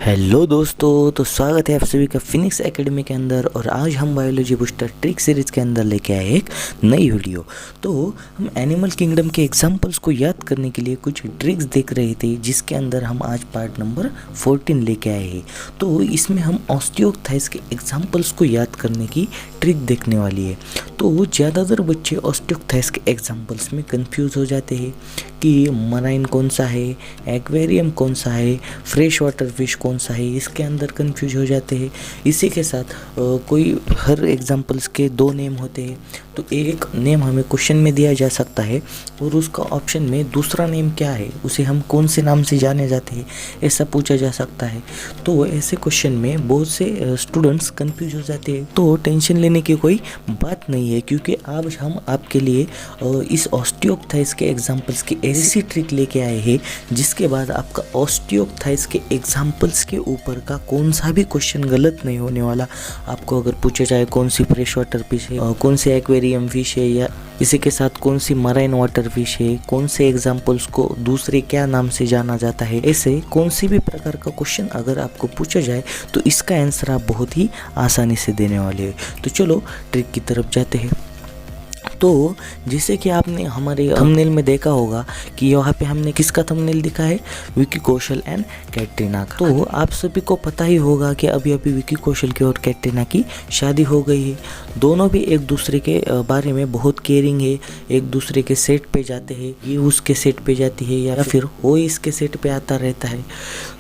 Hello दोस्तों, तो स्वागत है आप सभी का फिनिक्स एकेडमी के अंदर। और आज हम बायोलॉजी बूस्टर ट्रिक सीरीज के अंदर लेके आए एक नई वीडियो। तो हम एनिमल किंगडम के एग्जांपल्स को याद करने के लिए कुछ ट्रिक्स देख रहे थे, जिसके अंदर हम आज पार्ट नंबर 14 लेके आए हैं। तो इसमें हम ऑस्टियोक्थाइस के एग्जांपल्स को याद करने की ट्रिक देखने वाली है। तो ज़्यादातर बच्चे ऑस्टियोक्थाइस के एग्जांपल्स में कंफ्यूज हो जाते हैं कि मराइन कौन सा है, एक्वेरियम कौन सा है, फ्रेश वाटर फिश कौन सा है, इसके अंदर कंफ्यूज हो जाते हैं। इसी के साथ कोई हर एग्जांपल्स के दो नेम होते हैं, तो एक नेम हमें क्वेश्चन में दिया जा सकता है और उसका ऑप्शन में दूसरा नेम क्या है, उसे हम कौन से नाम से जाने जाते हैं, ऐसा पूछा जा सकता है। तो ऐसे क्वेश्चन में बहुत से स्टूडेंट्स कंफ्यूज हो जाते हैं। तो टेंशन लेने की कोई बात नहीं है, क्योंकि आज हम आपके लिए इस ऑस्टियोक्थाइस के एग्जांपल्स की ऐसी ट्रिक लेके आए हैं जिसके बाद आपका ऑस्टियोक्थाइस के एग्जांपल्स के ऊपर का कौन सा भी क्वेश्चन गलत नहीं होने वाला। आपको अगर पूछा जाए कौन सी फ्रेश वाटर फिश है, कौन सी एक्वेरियम फिश है, या इसी के साथ कौन सी मराइन वाटर फिश है, कौन से एग्जांपल्स को दूसरे क्या नाम से जाना जाता है, ऐसे कौन सी भी प्रकार का क्वेश्चन अगर आपको पूछा जाए तो इसका आंसर आप बहुत ही आसानी से देने वाले हैं। तो चलो ट्रिक की तरफ जाते हैं। तो जैसे कि आपने हमारे थंबनेल में देखा होगा कि यहाँ पे हमने किसका थंबनेल दिखा है, विकी कौशल एंड कैटरीना का। तो आप सभी को पता ही होगा कि अभी विकी कौशल की और कैटरीना की शादी हो गई है। दोनों भी एक दूसरे के बारे में बहुत केयरिंग है, एक दूसरे के सेट पे जाते हैं, ये उसके सेट पे जाती है या फिर वो इसके सेट पे आता रहता है।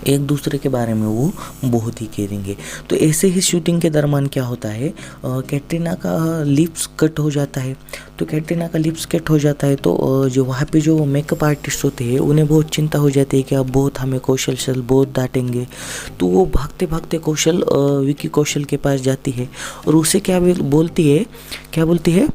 एक दूसरे के बारे में वो बहुत ही केयरिंग है। तो ऐसे ही शूटिंग के दरमियान क्या होता है, कैटरीना का लिप्स कट हो जाता है। तो कैटरीना का लिप्स कट हो जाता है तो जो वहाँ पे जो मेकअप आर्टिस्ट होते हैं उन्हें बहुत चिंता हो जाती है कि अब बहुत हमें कौशल सर बहुत डांटेंगे। तो वो भागते भागते विकी कौशल के पास जाती है और उसे क्या बोलती है,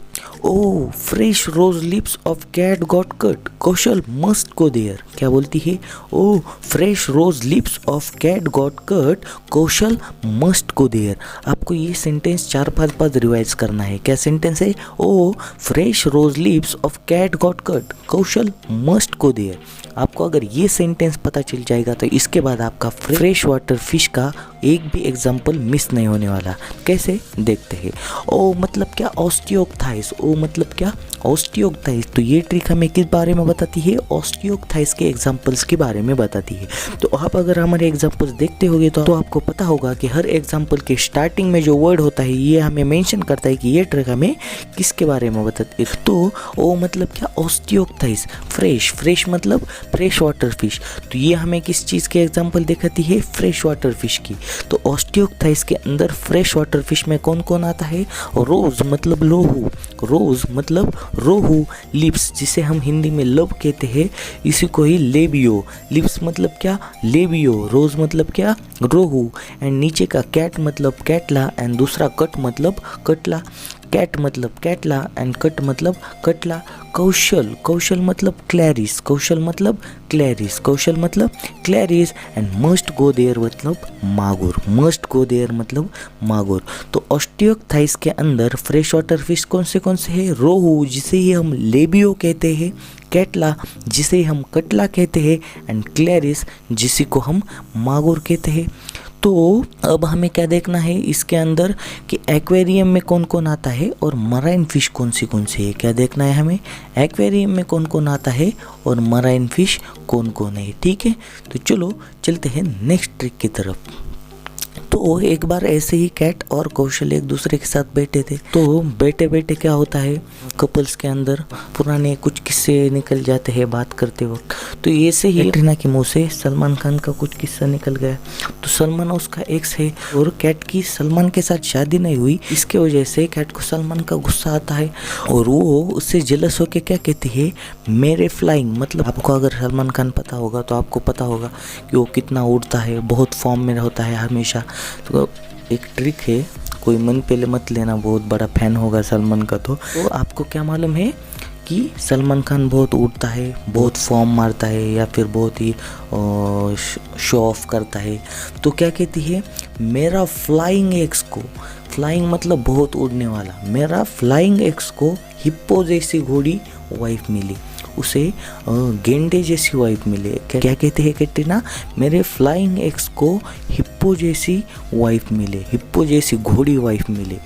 oh fresh rose lips of cat got cut, Kaushal must go there. क्या बोलती है, oh fresh rose lips of cat got cut, Kaushal must go there. आपको ये सेंटेंस 4-5 बार रिवाइज करना है। क्या सेंटेंस है, oh fresh rose lips of cat got cut, Kaushal must go there. आपको अगर ये सेंटेंस पता चल जाएगा तो इसके बाद आपका फ्रेश वाटर फिश का एक भी एग्जाम्पल मिस नहीं होने वाला। कैसे देखते हैं। ओ मतलब क्या, ऑस्टियोक्थाइस। ओ मतलब क्या, ऑस्टियोक्थाइस। तो ये ट्रिक हमें किस बारे में बताती है, ऑस्टियोक्थाइस के एग्जाम्पल्स के बारे में बताती है। तो आप अगर हमारे एग्जाम्पल्स देखते होंगे तो आपको पता होगा कि हर एग्जाम्पल के स्टार्टिंग में जो वर्ड होता है ये हमें मेंशन करता है कि ये ट्रिक हमें किसके बारे में बताती है। तो ओ मतलब क्या, ऑस्टियोक्थाइस। फ्रेश मतलब फ्रेश वाटर फिश। तो ये हमें किस चीज़ के एग्जाम्पल दिखाती है, फ्रेश वाटर फिश की। तो ऑस्टियोक्थाइस के अंदर फ्रेश वाटर फिश में कौन कौन आता है, रोज मतलब रोहू, लिप्स जिसे हम हिंदी में लब कहते हैं, इसी को ही लेबियो। लिप्स मतलब क्या, लेबियो। रोज मतलब क्या, रोहू। एंड नीचे का कैट मतलब कैटला एंड दूसरा कट मतलब कटला। कैट मतलब कैटला एंड कट मतलब कटला। कौशल मतलब क्लैरिस। कौशल मतलब Clarice and must go there मतलब मागुर। तो ऑस्टियोक्थाइस के अंदर फ्रेश वाटर फिश कौन से हैं, रोहू जिसे ही हम लेबियो कहते हैं, कैटला जिसे हम कटला कहते हैं एंड क्लैरिस जिसे को हम मागुर कहते हैं। तो अब हमें क्या देखना है इसके अंदर कि एक्वेरियम में कौन कौन आता है और मराइन फिश कौन सी है। क्या देखना है हमें, एक्वेरियम में कौन कौन आता है और मराइन फिश कौन कौन है। ठीक है, तो चलो चलते हैं नेक्स्ट ट्रिक की तरफ। तो एक बार ऐसे ही कैट और कौशल एक दूसरे के साथ बैठे थे। तो बैठे क्या होता है, कपल्स के अंदर पुराने कुछ किस्से निकल जाते हैं बात करते वक्त। तो ऐसे ही कैटरीना के मुंह से सलमान खान का कुछ किस्सा निकल गया। तो सलमान उसका एक्स है और कैट की सलमान के साथ शादी नहीं हुई, इसके वजह से कैट को सलमान का गुस्सा आता है और वो उससे जेलस होकर क्या कहती है, मेरे फ्लाइंग। मतलब आपको अगर सलमान खान पता होगा तो आपको पता होगा कि वो कितना उड़ता है, बहुत फॉर्म में होता है हमेशा। तो एक ट्रिक है, कोई मन पहले मत लेना, बहुत बड़ा फैन होगा सलमान का। तो आपको क्या मालूम है कि सलमान खान बहुत उड़ता है, बहुत फॉर्म मारता है या फिर बहुत ही शो ऑफ करता है। तो क्या कहती है, मेरा फ्लाइंग एक्स को, फ्लाइंग मतलब बहुत उड़ने वाला, मेरा फ्लाइंग एक्स को हिप्पो जैसी घोड़ी वाइफ मिली। उसे गेंडे जैसी वाइफ मिले। क्या कहते हैं कैटरीना, मेरे फ्लाइंग एक्स को हिप्पो जैसी वाइफ मिले, हिप्पो जैसी घोड़ी वाइफ मिले,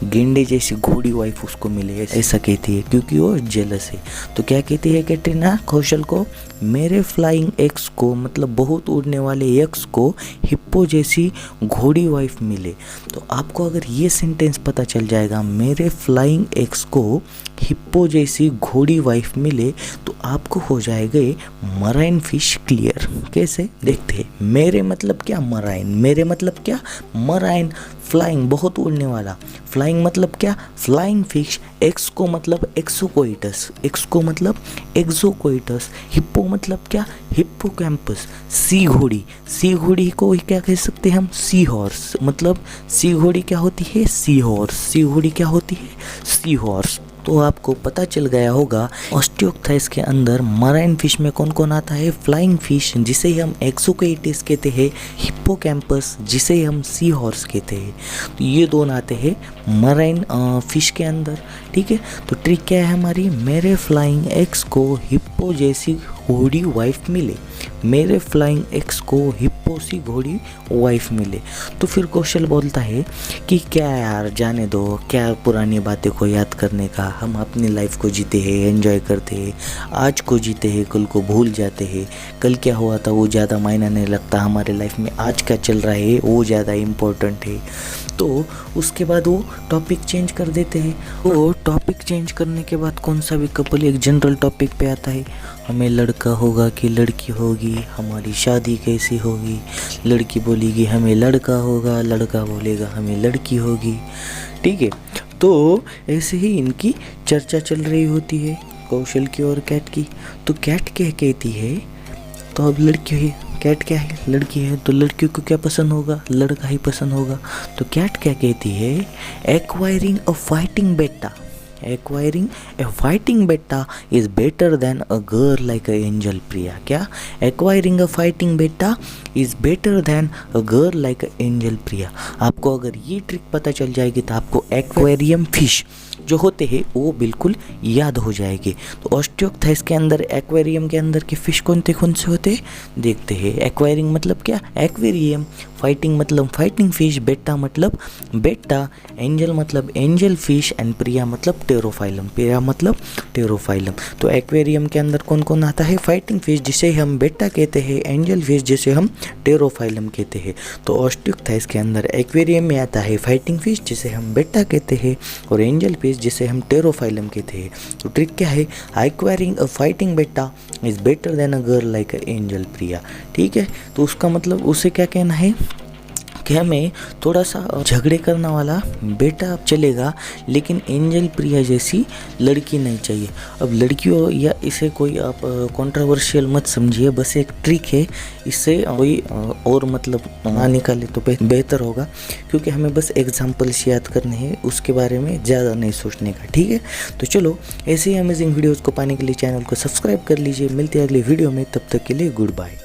गेंडे जैसी घोड़ी वाइफ उसको मिले, ऐसा कहती है क्योंकि वो जेलस है। तो क्या कहती है कैटरीना कौशल को, मेरे फ्लाइंग एक्स को मतलब बहुत उड़ने वाले एक्स को हिप्पो जैसी घोड़ी वाइफ मिले। तो आपको अगर ये सेंटेंस पता चल जाएगा, मेरे फ्लाइंग एक्स को हिप्पो जैसी घोड़ी वाइफ मिले, तो आपको हो जाएगा मराइन फिश क्लियर। कैसे देखते हैं। मेरे मतलब क्या, मराइन, मेरे मतलब क्या, मराइन, फ्लाइंग बहुत उड़ने वाला, फ्लाइंग मतलब क्या, फ्लाइंग फिश, एक्स को मतलब एक्सोकोइटस, एक्स को मतलब एक्सोकोइटस, हिप्पो मतलब क्या, हिप्पोकैम्पस, सी घोड़ी, सी घोड़ी को क्या कह सकते हैं हम, सी हॉर्स, मतलब सी घोड़ी क्या होती है, सी हॉर्स, सी घोड़ी क्या होती है, सी हॉर्स। तो आपको पता चल गया होगा ऑस्टियोक्थाइस के अंदर मराइन फिश में कौन कौन आता है, फ्लाइंग फिश जिसे हम एक्सोकोइटिस कहते हैं, हिप्पोकैम्पस जिसे हम सी हॉर्स कहते हैं। तो ये दोनों आते हैं मराइन फिश के अंदर। ठीक है, तो ट्रिक क्या है हमारी, मेरे फ्लाइंग एक्स को हिप्पो जैसी घोड़ी वाइफ मिले, मेरे फ्लाइंग एक्स को हिप्पो सी घोड़ी वाइफ मिले। तो फिर कौशल बोलता है कि क्या यार जाने दो, क्या पुरानी बातें को याद करने का, हम अपनी लाइफ को जीते हैं, एंजॉय करते हैं, आज को जीते हैं, कल को भूल जाते हैं, कल क्या हुआ था वो ज़्यादा मायना नहीं लगता हमारे लाइफ में, आज क्या चल रहा है वो ज़्यादा इम्पोर्टेंट है। तो उसके बाद वो टॉपिक चेंज कर देते हैं। वो टॉपिक चेंज करने के बाद कौन सा भी कपल एक जनरल टॉपिक पे आता है, हमें लड़का होगा कि लड़की होगी, हमारी शादी कैसी होगी, लड़की बोलेगी हमें लड़का होगा, लड़का बोलेगा हमें लड़की होगी। ठीक है, तो ऐसे ही इनकी चर्चा चल रही होती है कौशल की और कैट की। तो कैट क्या कहती है, तो अब लड़की है, कैट क्या है, लड़की है, तो लड़कियों को क्या पसंद होगा, लड़का ही पसंद होगा। तो कैट क्या कहती है, एक्वायरिंग अ फाइटिंग बेटा, एक्वायरिंग ए फाइटिंग बेटा is better than a girl like a angel Priya. क्या, एक्वायरिंग अ फाइटिंग बेटा is better than a girl like a angel Priya. आपको अगर ये ट्रिक पता चल जाएगी तो आपको एक्वेरियम फिश जो होते हैं वो बिल्कुल याद हो जाएंगे। तो ऑस्टियोक्थाइस के अंदर, एक्वेरियम के अंदर के फिश कौन से होते हैं देखते हैं। एक्वायरिंग मतलब क्या, एक्वेरियम, फाइटिंग मतलब फाइटिंग फिश, बेटा मतलब बेटा, एंजल मतलब एंजल फिश एंड प्रिया मतलब टेरोफाइलम, प्रिया मतलब टेरोफाइलम। तो एक्वेरियम के अंदर कौन कौन आता है, फाइटिंग फिश जिसे हम बेटा कहते हैं, एंजल फिश जिसे हम टेरोफाइलम कहते हैं। तो ऑस्टियोक्थाइस के अंदर एक्वेरियम में आता है फाइटिंग फिश जिसे हम बेटा कहते हैं और एंजल फिश जिसे हम टेरोफाइलम कहते हैं। तो ट्रिक क्या है, एक्वायरिंग अ फाइटिंग बेटा is better than a girl like a angel Priya. ठीक है, तो उसका मतलब उसे क्या कहना है कि हमें थोड़ा सा झगड़े करने वाला बेटा चलेगा, लेकिन एंजल प्रिया जैसी लड़की नहीं चाहिए। अब लड़कियों या इसे कोई आप कंट्रोवर्शियल मत समझिए, बस एक ट्रिक है, इससे कोई और मतलब ना निकाले तो बेहतर होगा, क्योंकि हमें बस एग्जाम्पल्स याद करने हैं, उसके बारे में ज़्यादा नहीं सोचने का। ठीक है, तो चलो ऐसे ही अमेजिंग वीडियोज़ को पाने के लिए चैनल को सब्सक्राइब कर लीजिए। मिलते हैं अगले वीडियो में, तब तक के लिए गुड बाय।